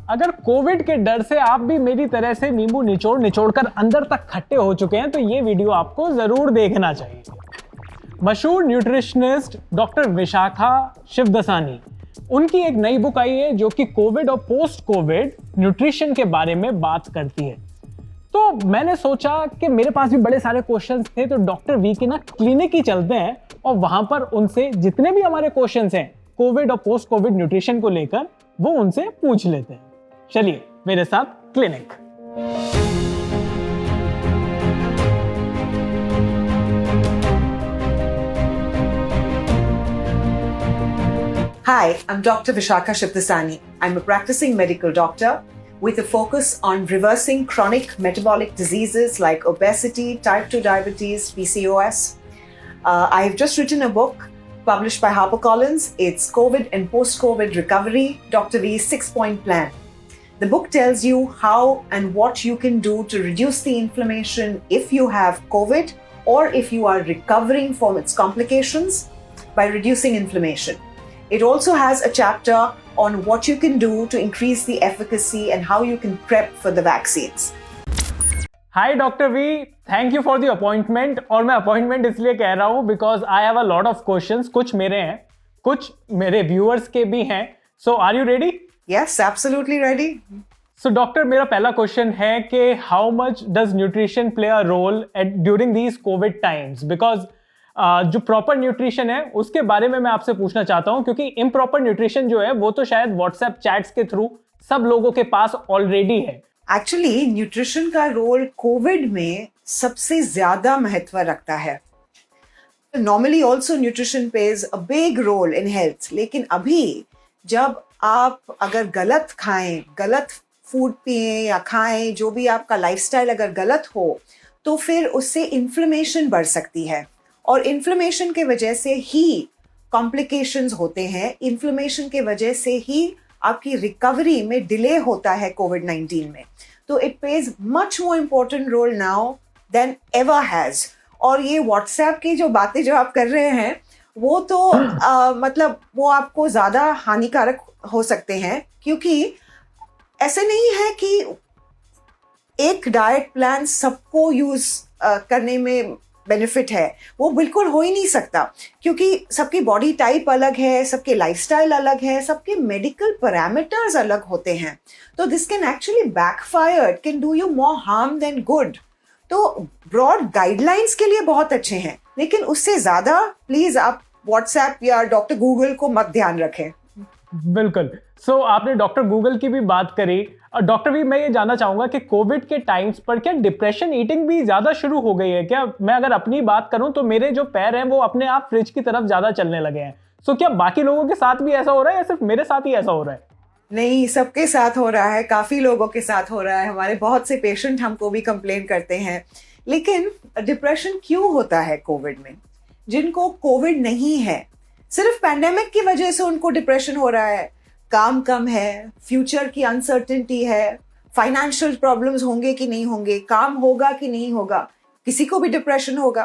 अगर कोविड के डर से आप भी मेरी तरह से नींबू निचोड़ निचोड़ कर अंदर तक खट्टे हो चुके हैं तो ये वीडियो आपको जरूर देखना चाहिए। मशहूर न्यूट्रिशनिस्ट डॉक्टर विशाखा शिवदसानी, उनकी एक नई बुक आई है जो कि कोविड और पोस्ट कोविड न्यूट्रिशन के बारे में बात करती है। तो मैंने सोचा कि मेरे पास भी बड़े सारे क्वेश्चंस थे, तो डॉक्टर वी के ना क्लिनिक ही चलते हैं और वहां पर उनसे जितने भी हमारे क्वेश्चंस हैं कोविड और पोस्ट कोविड न्यूट्रिशन को लेकर वो उनसे पूछ लेते हैं। चलिए मेरे साथ clinic. Hi, I'm Dr. Vishakha Shivdasani. I'm a practicing medical doctor with a focus on reversing chronic metabolic diseases like obesity, type 2 diabetes, PCOS. I've just written a book published by HarperCollins. It's COVID and Post-COVID Recovery, Dr. V's 6-point plan. The book tells you how and what you can do to reduce the inflammation if you have COVID or if you are recovering from its complications by reducing inflammation. It also has a chapter on what you can do to increase the efficacy and how you can prep for the vaccines. Hi Dr. V, thank you for the appointment। और मैं appointment इसलिए कह रहा हूँ because I have a lot of questions। कुछ मेरे हैं, कुछ मेरे व्यूअर्स के भी हैं। So are you ready? Yes, absolutely ready. So doctor, मेरा पहला क्वेश्चन है कि how much does nutrition play a role during these COVID times? Because जो प्रॉपर न्यूट्रिशन है उसके बारे में मैं आपसे पूछना चाहता हूं, क्योंकि इम्प्रॉपर न्यूट्रिशन जो है वो तो शायद व्हाट्सएप चैट्स के थ्रू सब लोगों के पास ऑलरेडी है। एक्चुअली न्यूट्रिशन का रोल कोविड में सबसे ज्यादा महत्व रखता है। Normally also nutrition plays a big role in health, लेकिन अभी जब आप अगर गलत खाएं, गलत फूड पिए या खाएं, जो भी आपका लाइफस्टाइल अगर गलत हो तो फिर उससे इन्फ्लेमेशन बढ़ सकती है और इन्फ्लेमेशन के वजह से ही कॉम्प्लिकेशंस होते हैं। इन्फ्लेमेशन के वजह से ही आपकी रिकवरी में डिले होता है कोविड-19 में। तो it plays much more important role now than ever has. और ये व्हाट्सएप की जो बातें जो आप कर रहे हैं वो तो मतलब वो आपको ज़्यादा हानिकारक हो सकते हैं, क्योंकि ऐसे नहीं है कि एक डाइट प्लान सबको यूज़ करने में बेनिफिट है। वो बिल्कुल हो ही नहीं सकता, क्योंकि सबकी बॉडी टाइप अलग है, सबके लाइफस्टाइल अलग है, सबके मेडिकल पैरामीटर्स अलग होते हैं। तो this can actually backfire, can do you more harm then good. तो ब्रॉड गाइडलाइंस के लिए बहुत अच्छे हैं, लेकिन उससे ज़्यादा प्लीज़ आप व्हाट्सएप या डॉक्टर गूगल को मत ध्यान रखें। बिल्कुल। सो आपने डॉक्टर गूगल की भी बात करी। डॉक्टर भी, मैं ये जानना चाहूंगा कि कोविड के टाइम्स पर क्या डिप्रेशन ईटिंग भी ज्यादा शुरू हो गई है क्या? मैं अगर अपनी बात करूं तो मेरे जो पैर हैं वो अपने आप फ्रिज की तरफ ज्यादा चलने लगे हैं। सो क्या बाकी लोगों के साथ भी ऐसा हो रहा है या सिर्फ मेरे साथ ही ऐसा हो रहा है? नहीं, सबके साथ हो रहा है, काफ़ी लोगों के साथ हो रहा है। हमारे बहुत से पेशेंट हमको भी कंप्लेन करते हैं। लेकिन डिप्रेशन क्यों होता है कोविड में? जिनको कोविड नहीं है, सिर्फ पैंडेमिक की वजह से उनको डिप्रेशन हो रहा है। काम कम है, फ्यूचर की अनसर्टेनिटी है, फाइनेंशियल प्रॉब्लम्स होंगे कि नहीं होंगे, काम होगा कि नहीं होगा, किसी को भी डिप्रेशन होगा।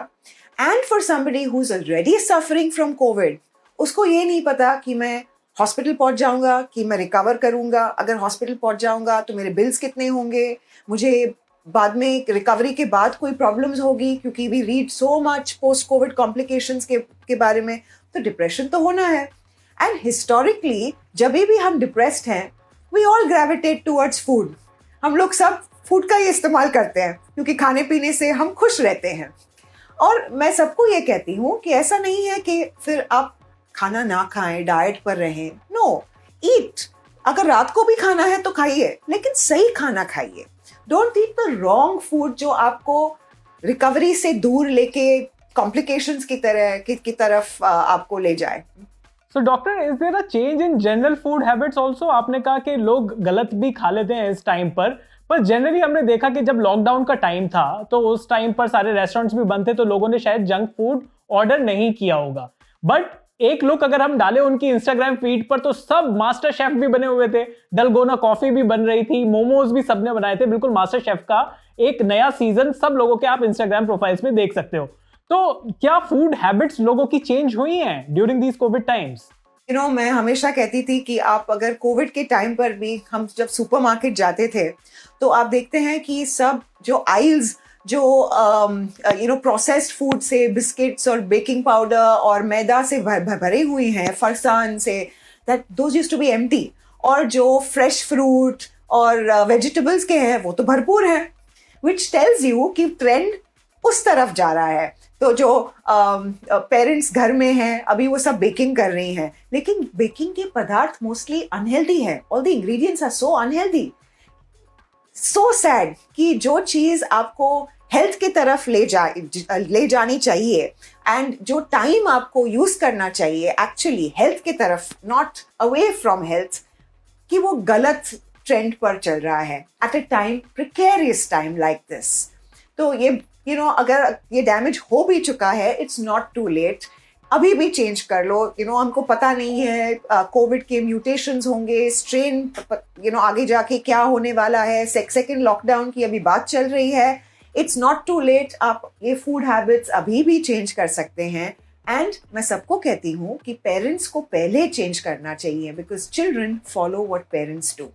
And for somebody who is already suffering from Covid, उसको ये नहीं पता कि मैं हॉस्पिटल पहुंच जाऊंगा, कि मैं रिकवर करूंगा। अगर हॉस्पिटल पहुंच जाऊंगा तो मेरे बिल्स कितने होंगे, मुझे बाद में रिकवरी के बाद कोई प्रॉब्लम्स होगी, क्योंकि we read so much post Covid complications के बारे में। तो डिप्रेशन तो होना है। एंड हिस्टोरिकली जब भी हम डिप्रेस्ड हैं, we all gravitate towards food. हम लोग सब फूड का ही इस्तेमाल करते हैं, क्योंकि खाने पीने से हम खुश रहते हैं। और मैं सबको ये कहती हूँ कि ऐसा नहीं है कि फिर आप खाना ना खाएं, डाइट पर रहें। नो, ईट। अगर रात को भी खाना है तो खाइए, लेकिन सही खाना खाइए। Don't eat the wrong food जो आपको रिकवरी से दूर लेके कॉम्प्लिकेशंस की तरफ आपको ले जाए। So doctor, is there a change in general food habits also? आपने कहा कि लोग गलत भी खा लेते हैं इस टाइम पर जनरली हमने देखा कि जब लॉकडाउन का टाइम था तो उस टाइम पर सारे रेस्टोरेंट्स भी बंद थे, तो लोगों ने शायद जंक फूड ऑर्डर नहीं किया होगा। बट एक लुक अगर हम डालें उनकी इंस्टाग्राम फीड पर तो सब मास्टर शेफ भी बने हुए थे, डलगोना कॉफी भी बन रही थी, मोमोज भी सबने बनाए थे। बिल्कुल मास्टर शेफ का एक नया सीजन सब लोगों के आप इंस्टाग्राम प्रोफाइल्स में देख सकते हो। तो क्या फूड हैबिट्स लोगों की चेंज हुई हैं ड्यूरिंग दीज कोविड टाइम्स? मैं हमेशा कहती थी कि आप अगर कोविड के टाइम पर भी, हम जब सुपरमार्केट जाते थे तो आप देखते हैं कि सब जो आइल्स जो प्रोसेस्ड फूड से, बिस्किट्स और बेकिंग पाउडर और मैदा से भरे हुए हैं, फरसान से, that those used to be empty, और जो फ्रेश फ्रूट और वेजिटेबल्स के हैं वो तो भरपूर है, विच टेल्स यू कि ट्रेंड उस तरफ जा रहा है। तो जो पेरेंट्स घर में हैं अभी वो सब बेकिंग कर रही हैं, लेकिन बेकिंग के पदार्थ मोस्टली अनहेल्दी है, all the ingredients are so unhealthy, so sad कि जो चीज आपको हेल्थ की तरफ ले जानी चाहिए एंड जो टाइम आपको यूज करना चाहिए एक्चुअली हेल्थ की तरफ, नॉट अवे फ्रॉम हेल्थ, कि वो गलत ट्रेंड पर चल रहा है at a time, precarious time like this. तो ये अगर ये डैमेज हो भी चुका है, इट्स नॉट टू लेट, अभी भी चेंज कर लो। हमको पता नहीं है कोविड के म्यूटेशंस होंगे, स्ट्रेन आगे जाके क्या होने वाला है, सेकेंड लॉकडाउन की अभी बात चल रही है। इट्स नॉट टू लेट, आप ये फूड हैबिट्स अभी भी चेंज कर सकते हैं। एंड मैं सबको कहती हूँ कि पेरेंट्स को पहले चेंज करना चाहिए, because children follow what parents do.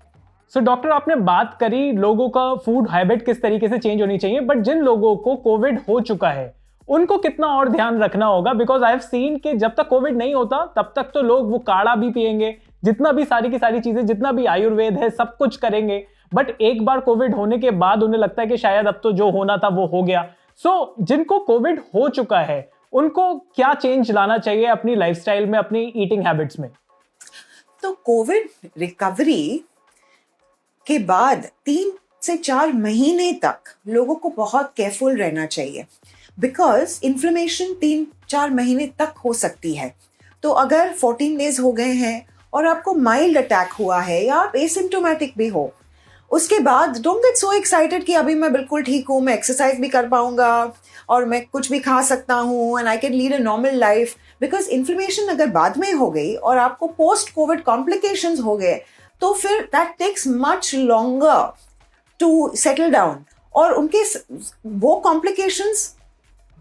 So doctor, आपने बात करी लोगों का फूड हैबिट किस तरीके से चेंज होनी चाहिए, बट जिन लोगों को कोविड हो चुका है उनको कितना और ध्यान रखना होगा? बिकॉज आई हैव सीन कि जब तक कोविड नहीं होता तब तक तो लोग वो काढ़ा भी पिएंगे, जितना भी सारी की सारी चीजें, जितना भी आयुर्वेद है सब कुछ करेंगे, बट एक बार कोविड होने के बाद उन्हें लगता है कि शायद अब तो जो होना था वो हो गया। सो जिनको कोविड हो चुका है उनको क्या चेंज लाना चाहिए अपनी लाइफस्टाइल में, अपनी ईटिंग हैबिट्स में? तो कोविड रिकवरी के बाद 3 से 4 महीने तक लोगों को बहुत केयरफुल रहना चाहिए, बिकॉज इन्फ्लेमेशन 3-4 महीने तक हो सकती है। तो अगर 14 डेज हो गए हैं और आपको माइल्ड अटैक हुआ है या आप एसिम्प्टोमेटिक भी हो, उसके बाद डोंट गेट सो एक्साइटेड कि अभी मैं बिल्कुल ठीक हूँ, मैं एक्सरसाइज भी कर पाऊंगा और मैं कुछ भी खा सकता हूँ and I can lead a normal life. Because inflammation अगर बाद में हो गई और आपको पोस्ट कोविड कॉम्प्लिकेशंस हो गए तो फिर that takes much longer to settle down, और उनके वो कॉम्प्लिकेशंस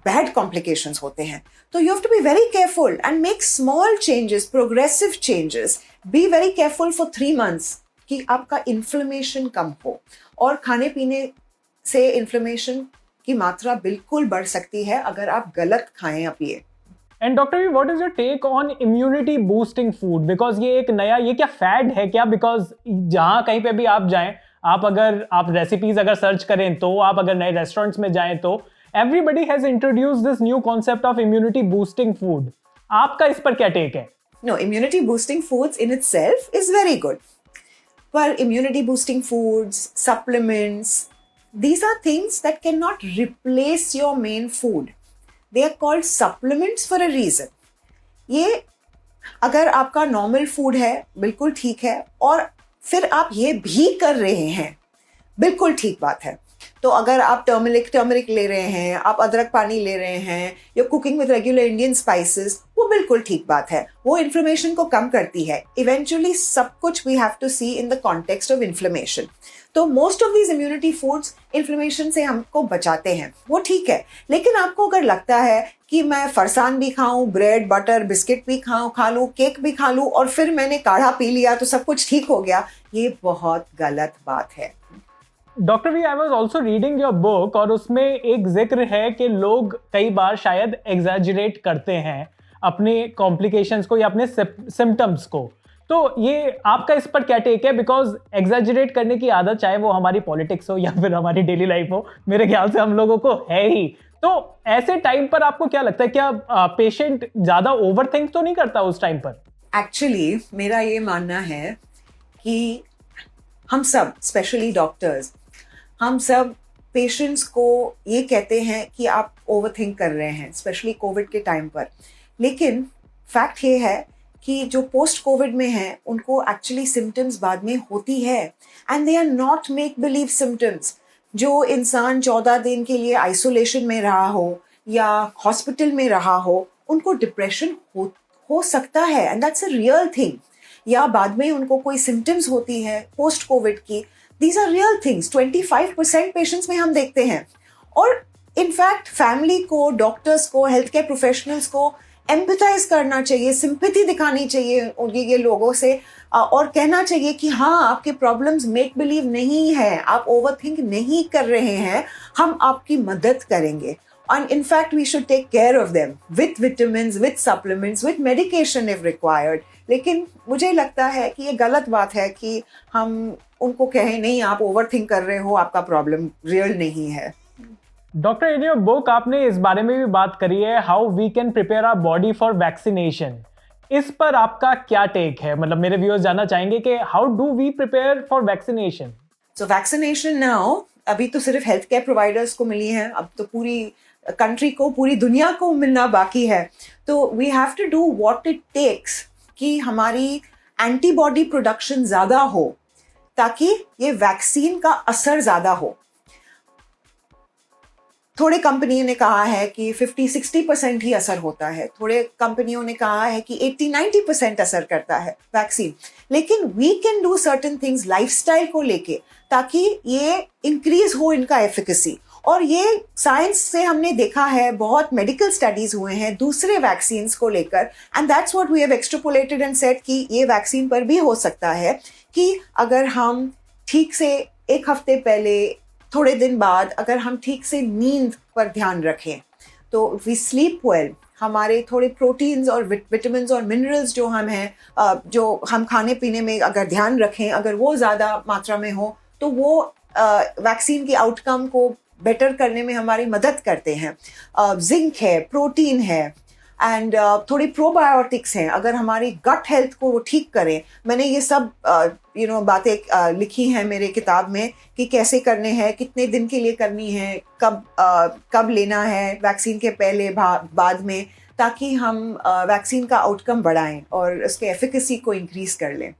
बैड कॉम्प्लिकेशंस होते हैं। तो you have to be very careful and make small changes, progressive changes. Be very careful for 3 months कि आपका इन्फ्लेमेशन कम हो, और खाने पीने से इन्फ्लेमेशन की मात्रा बिल्कुल बढ़ सकती है अगर आप गलत खाएं या पिए। And doctor V, what is your take on immunity boosting food? Because ये एक नया, ये क्या फैड है क्या? बिकॉज जहां कहीं पे भी आप जाएं, आप रेसिपीज अगर सर्च करें, तो आप अगर नए रेस्टोरेंट्स में जाएं, तो everybody has introduced this new concept of immunity boosting food. आपका इस पर क्या टेक है? No, immunity boosting foods in itself is very good. But immunity boosting foods, supplements, these are things that cannot replace your main food. They are called supplements for a reason. ये अगर आपका normal food है बिल्कुल ठीक है, और फिर आप ये भी कर रहे हैं, बिल्कुल ठीक बात है। तो अगर आप टर्मरिक ले रहे हैं, आप अदरक पानी ले रहे हैं, या cooking with regular Indian spices, वो बिल्कुल ठीक बात है, वो इन्फ्लेमेशन को कम करती है। इवेंचुअली सब कुछ we have to see in the context of inflammation. तो most of these immunity foods inflammation से हमको बचाते हैं, वो ठीक है। लेकिन आपको अगर लगता है कि मैं फरसान भी खाऊं, ब्रेड बटर बिस्किट भी खा लूं, केक भी खा लूं, और फिर मैंने काढ़ा पी लिया तो सब कुछ ठीक हो गया, ये बहुत गलत बात है। Doctor V, I was also reading your book, और उसमें एक जिक्र है कि लोग कई बार शायद एग्जैजरेट करते हैं अपने कॉम्प्लिकेशंस को या अपने सिम्टम्स को। तो ये आपका इस पर क्या टेक है? बिकॉज एग्जैजरेट करने की आदत, चाहे वो हमारी पॉलिटिक्स हो या फिर हमारी डेली लाइफ हो, मेरे ख्याल से हम लोगों को है ही। तो ऐसे टाइम पर आपको क्या लगता है, क्या पेशेंट ज्यादा ओवरथिंक तो नहीं करता उस टाइम पर? एक्चुअली मेरा ये मानना है कि हम सब, स्पेशली डॉक्टर्स, हम सब पेशेंट्स को ये कहते हैं कि आप ओवरथिंक कर रहे हैं, स्पेशली कोविड के टाइम पर। लेकिन फैक्ट ये है कि जो पोस्ट कोविड में हैं उनको एक्चुअली सिम्टम्स बाद में होती है, and they are not make believe symptoms. जो इंसान 14 दिन के लिए आइसोलेशन में रहा हो या हॉस्पिटल में रहा हो, उनको डिप्रेशन हो सकता है, and that's a real thing. या बाद में उनको कोई सिम्टम्स होती है पोस्ट कोविड की, these are real things. 25% patients में हम देखते हैं। और इनफैक्ट फैमिली को, डॉक्टर्स को, हेल्थ केयर प्रोफेशनल्स को एम्पथाइज करना चाहिए, सिंपैथी दिखानी चाहिए ये लोगों से, और कहना चाहिए कि हाँ, आपके प्रॉब्लम्स मेक बिलीव नहीं है, आप ओवरथिंक नहीं कर रहे हैं, हम आपकी मदद करेंगे. And in fact, we should take care of them with vitamins, with supplements, with medication if required. लेकिन मुझे लगता है कि ये गलत बात है कि हम उनको कहें नहीं, आप ओवरथिंक कर रहे हो, आपका प्रॉब्लम रियल नहीं है. डॉक्टर, इन योर बुक आपने इस बारे में भी बात करी है, how we can prepare our body for vaccination. इस पर आपका क्या टेक है? मतलब मेरे व्यूअर्स जानना चाहेंगे कि how do we prepare for vaccination. So vaccination now अभी तो सिर्फ हेल्थ केयर प्रोवाइडर्स को मिली है, अब तो पूरी कंट्री को, पूरी दुनिया को मिलना बाकी है. तो we have to do what it takes कि हमारी एंटीबॉडी प्रोडक्शन ज़्यादा हो ताकि ये वैक्सीन का असर ज़्यादा हो. थोड़े कंपनियों ने कहा है कि 50-60% ही असर होता है, थोड़े कंपनियों ने कहा है कि 80-90% असर करता है वैक्सीन. लेकिन we can do certain things lifestyle को लेके ताकि ये इंक्रीज हो इनका एफिकेसी. और ये साइंस से हमने देखा है, बहुत मेडिकल स्टडीज हुए हैं दूसरे वैक्सीन्स को लेकर, and that's what we have extrapolated and said कि ये वैक्सीन पर भी हो सकता है कि अगर हम ठीक से एक हफ्ते पहले, थोड़े दिन बाद, अगर हम ठीक से नींद पर ध्यान रखें तो वी स्लीप वेल, हमारे थोड़े प्रोटीन्स और विटामिन्स और मिनरल्स जो हम हैं, जो हम खाने पीने में अगर ध्यान रखें, अगर वो ज़्यादा मात्रा में हो तो वो वैक्सीन के आउटकम को बेटर करने में हमारी मदद करते हैं. जिंक है, प्रोटीन है, एंड थोड़ी प्रोबायोटिक्स हैं. अगर हमारी गट हेल्थ को वो ठीक करें, मैंने ये सब बातें लिखी हैं मेरे किताब में कि कैसे करने हैं, कितने दिन के लिए करनी है, कब लेना है, वैक्सीन के पहले बाद में, ताकि हम वैक्सीन का आउटकम बढ़ाएं और उसके एफिकेसी को इंक्रीज कर लें.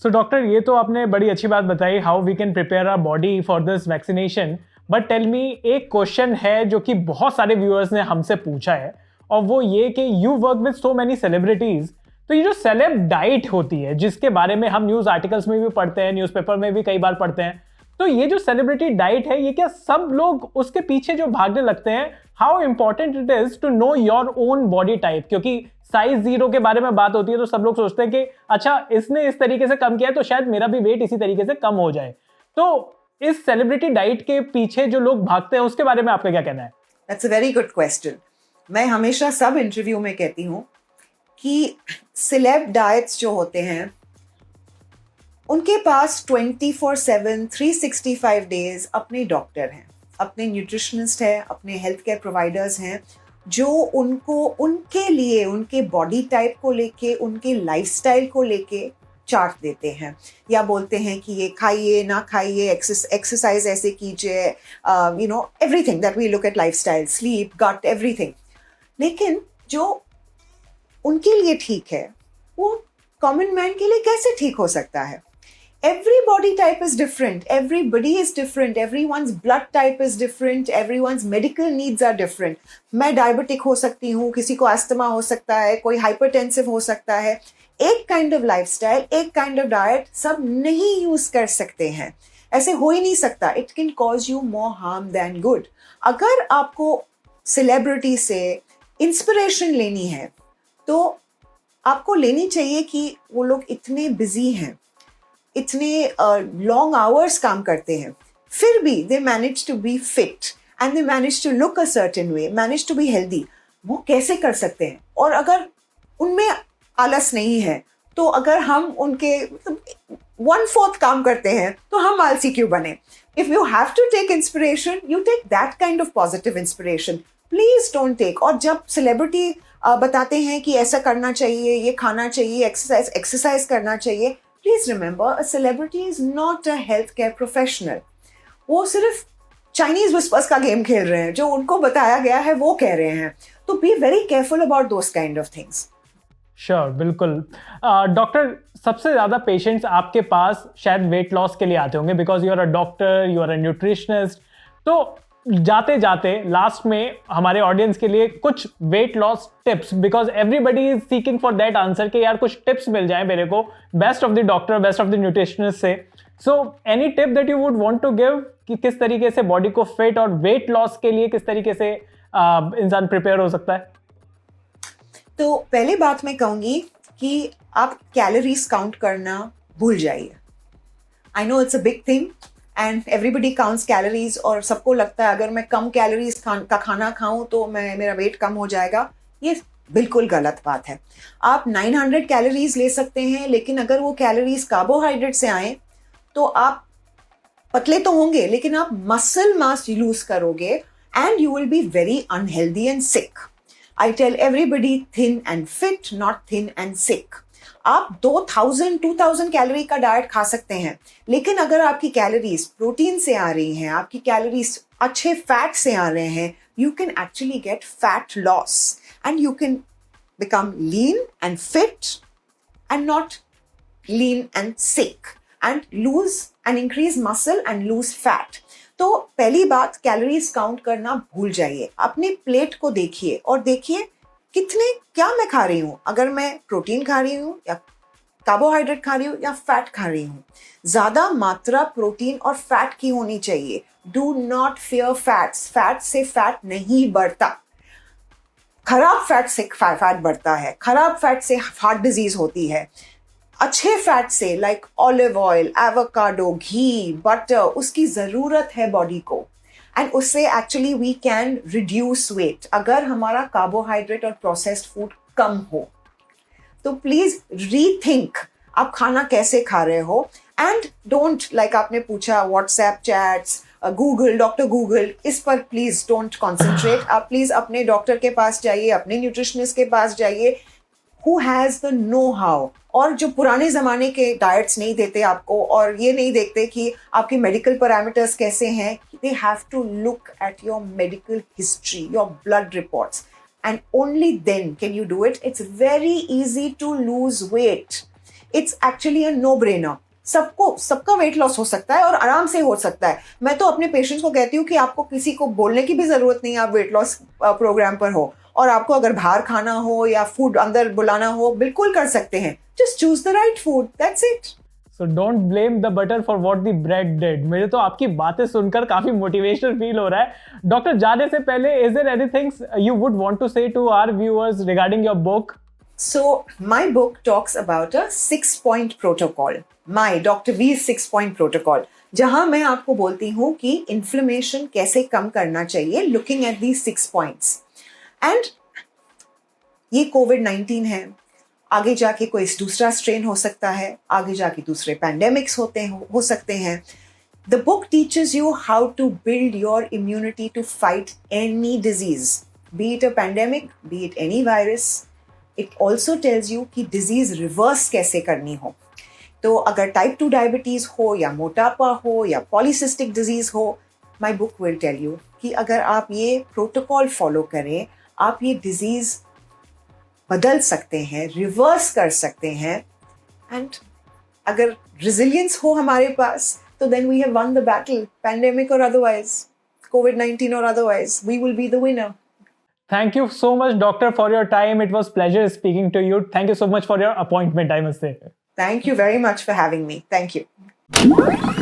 सो डॉक्टर, ये तो आपने बड़ी अच्छी बात बताई, how we can prepare our body for this vaccination. But tell me, एक क्वेश्चन है जो कि बहुत सारे व्यूअर्स ने हमसे पूछा है, और वो ये कि you work with so many celebrities, तो ये जो सेलेब डाइट होती है जिसके बारे में हम न्यूज़ आर्टिकल्स में भी पढ़ते हैं, न्यूज़पेपर में भी कई बार पढ़ते हैं, तो ये जो सेलिब्रिटी डाइट है, ये क्या सब लोग उसके पीछे जो भागने लगते हैं? How important it is to know your own body type? क्योंकि साइज 0 के बारे में बात होती है तो सब लोग सोचते हैं कि अच्छा, इसने इस तरीके से कम किया है तो शायद मेरा भी वेट इसी तरीके से कम हो जाए. तो इस सेलिब्रिटी डाइट के पीछे जो लोग भागते हैं उसके बारे में आपका क्या कहना है? That's a very good question. मैं हमेशा सब इंटरव्यू में कहती हूँ कि सेलेब डाइट्स जो होते हैं उनके पास 24/7 365 डेज अपने डॉक्टर हैं, अपने न्यूट्रिशनिस्ट हैं, अपने हेल्थ केयर प्रोवाइडर्स हैं जो उनको, उनके लिए, उनके बॉडी टाइप को लेके, उनके लाइफस्टाइल को लेके चार्ट देते हैं, या बोलते हैं कि ये खाइए, ना खाइए, एक्सरसाइज ऐसे कीजिए, everything that we look at lifestyle, sleep, gut, everything. लेकिन जो उनके लिए ठीक है वो कॉमन मैन के लिए कैसे ठीक हो सकता है? Every body type is different, everybody is different, everyone's blood type is different, everyone's medical needs are different. मैं डायबिटिक हो सकती हूँ, किसी को अस्थमा हो सकता है, कोई हाइपरटेंसिव हो सकता है. एक काइंड ऑफ लाइफस्टाइल, एक काइंड ऑफ डाइट सब नहीं यूज कर सकते हैं, ऐसे हो ही नहीं सकता. It can cause you more harm then good. अगर आपको सेलिब्रिटी से इंस्पिरेशन लेनी है तो आपको लेनी चाहिए कि वो लोग इतने बिजी हैं, इतने लॉन्ग आवर्स काम करते हैं, फिर भी they manage to be fit and they manage to look a certain way, manage to be healthy. वो कैसे कर सकते हैं? और अगर उनमें आलस नहीं है तो अगर हम उनके 1/4 काम करते हैं तो हम आलसी क्यों बने? If you have to take inspiration, you take that kind of positive inspiration. Please don't take. और जब सेलिब्रिटी बताते हैं कि ऐसा करना चाहिए, ये खाना चाहिए, एक्सरसाइज करना चाहिए, please remember a celebrity is not a health care professional. वो सिर्फ चाइनीज विस्पर्स का गेम खेल रहे हैं, जो उनको बताया गया है वो कह रहे हैं. तो B very careful about those kind of things. Sure, बिल्कुल. डॉक्टर, सबसे ज़्यादा पेशेंट्स आपके पास शायद वेट लॉस के लिए आते होंगे, because you are a doctor, you are a nutritionist. तो जाते जाते लास्ट में हमारे ऑडियंस के लिए कुछ weight loss tips, because everybody is seeking for that answer कि यार कुछ टिप्स मिल जाए मेरे को best of the doctor, best of the nutritionist से. So any tip that you would want to give कि किस तरीके से बॉडी को फिट और वेट लॉस के लिए किस तरीके से इंसान प्रिपेयर हो सकता है? तो पहले बात मैं कहूँगी कि आप कैलोरीज काउंट करना भूल जाइए. I know it's a big thing and everybody counts calories और सबको लगता है अगर मैं कम कैलोरीज का खाना खाऊं तो मेरा वेट कम हो जाएगा. ये बिल्कुल गलत बात है. आप 900 कैलोरीज ले सकते हैं, लेकिन अगर वो कैलोरीज कार्बोहाइड्रेट से आए तो आप पतले तो होंगे लेकिन आप मसल मास लूज करोगे and you will be very unhealthy and sick. I tell everybody thin and fit, not thin and sick. आप 2000 कैलोरी का डाइट खा सकते हैं, लेकिन अगर आपकी कैलोरीज प्रोटीन से आ रही हैं, आपकी कैलोरीज अच्छे फैट से आ रहे हैं, you can actually get fat loss and you can become lean and fit and not lean and sick and lose and increase muscle and lose fat. तो पहली बात, कैलोरीज काउंट करना भूल जाइए. अपने प्लेट को देखिए और देखिए क्या मैं खा रही हूँ. अगर मैं प्रोटीन खा रही हूँ या कार्बोहाइड्रेट खा रही हूँ या फैट खा रही हूँ. ज्यादा मात्रा प्रोटीन और फैट की होनी चाहिए. Do not fear fats. Fat से फैट नहीं बढ़ता. खराब फैट से फैट बढ़ता है. खराब फैट से हार्ट डिजीज होती है. अच्छे फैट से like olive oil, avocado, ghee, butter, उसकी जरूरत है बॉडी को एंड उससे actually we can reduce weight अगर हमारा कार्बोहाइड्रेट और प्रोसेस्ड फूड कम हो. तो प्लीज रीथिंक आप खाना कैसे खा रहे हो एंड डोंट लाइक आपने पूछा WhatsApp chats, Google, doctor Google, इस पर प्लीज डोंट कॉन्सेंट्रेट. आप प्लीज अपने डॉक्टर के पास जाइए, अपने न्यूट्रिशनिस्ट के पास जाइए who has the know-how. और जो पुराने ज़माने के डाइट्स नहीं देते आपको और ये नहीं देखते कि आपके मेडिकल पैरामीटर्स कैसे हैं. they have to look at your medical history, your blood reports, and only then can you do it. It's very easy to lose weight. It's actually a no-brainer. सबका वेट लॉस हो सकता है और आराम से हो सकता है. मैं तो अपने पेशेंट्स को कहती हूँ कि आपको किसी को बोलने की भी जरूरत नहीं है. आप वेट लॉस प्रोग्राम पर हो और आपको अगर बाहर खाना हो या फूड अंदर बुलाना हो, बिल्कुल कर सकते हैं. Just choose the right food, that's it. So don't blame the butter for what the bread did. मुझे तो आपकी बातें सुनकर काफी मोटिवेशनल फील हो रहा है. डॉक्टर, जाने से पहले is there anything you would want to say to our viewers regarding your book? So my book talks about a 6-point protocol, my Dr. V's 6-point protocol, जहां मैं आपको बोलती हूं कि इन्फ्लेमेशन कैसे कम करना चाहिए looking at these 6 points. And ये कोविड-19 है, आगे जाके कोई दूसरा स्ट्रेन हो सकता है, आगे जाके दूसरे पैंडेमिक्स हो सकते हैं. The book teaches you how to build your immunity to fight any disease, be it a pandemic, be it any virus. It also tells you कि डिजीज रिवर्स कैसे करनी हो. तो अगर टाइप 2 डायबिटीज हो या मोटापा हो या पॉलीसिस्टिक डिजीज हो, my book will tell you कि अगर आप ये प्रोटोकॉल फॉलो करें, आप ये डिजीज बदल सकते हैं, रिवर्स कर सकते हैं. एंड अगर रेजिलियंस हो हमारे पास तो then we have won the battle, pandemic और otherwise, COVID or otherwise, we will be the winner. Thank you so much, doctor, for your time. It was pleasure speaking to you. Thank you so much for your appointment, I must say. Thank you very much for having me. Thank you.